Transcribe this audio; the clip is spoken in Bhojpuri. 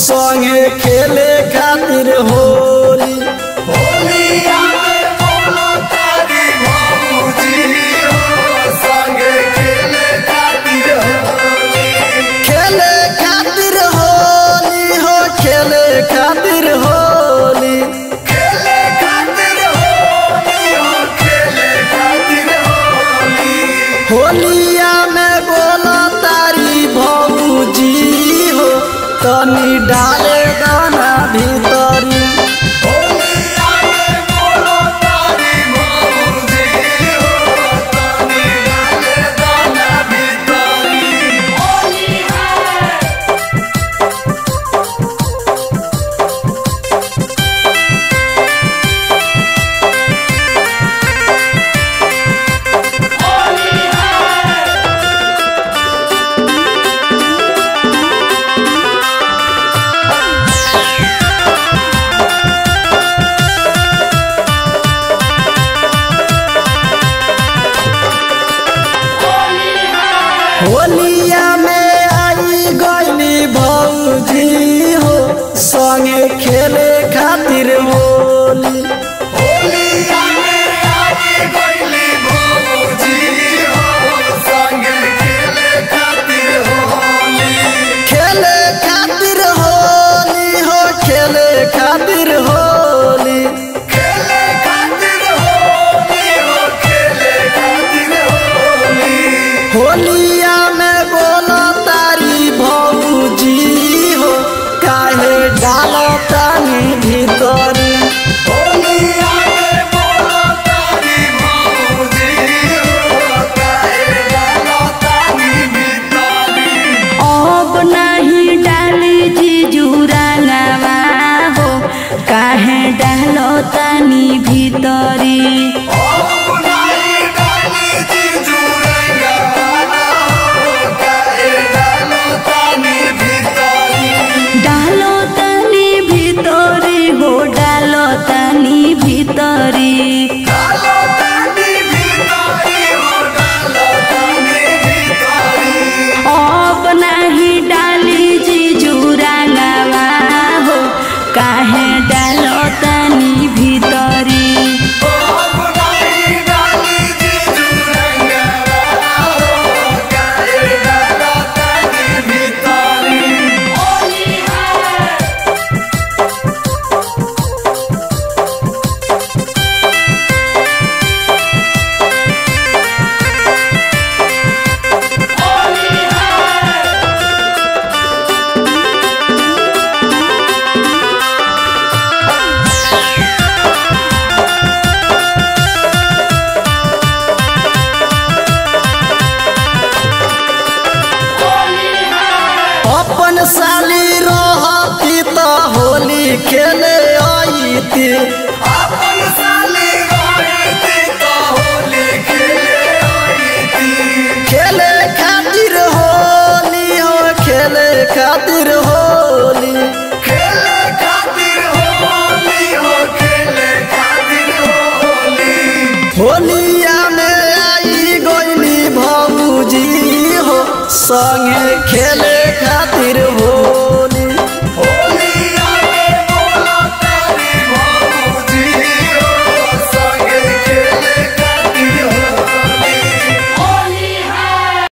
संगे खेले खातिर होली। होलिया में बोलो तारी भौजी हो संगे खेले खातिर होली। खेले खातिर होली हो खेले खातिर होली। खेले खातिर होली हो खेले खातिर होली। होलिया में बोलो तारी भौजी हो तनी डाले दाना भीतरी। होलिया में बोलो तारी भौजी हो तनी डाले दाना भीतरी। होली है होलिया में आई गईली भौजी हो संगे खेले खातिर होली। होलिया में आई गईली भौजी हो संगे खेले खातिर होली। खेले खातिर होली हो खेले खातिर होली। खेले खातिर होली हो खेले खातिर होली। होलिया में बोलो तारी भौजी हो काहे डालो तानी भीतर।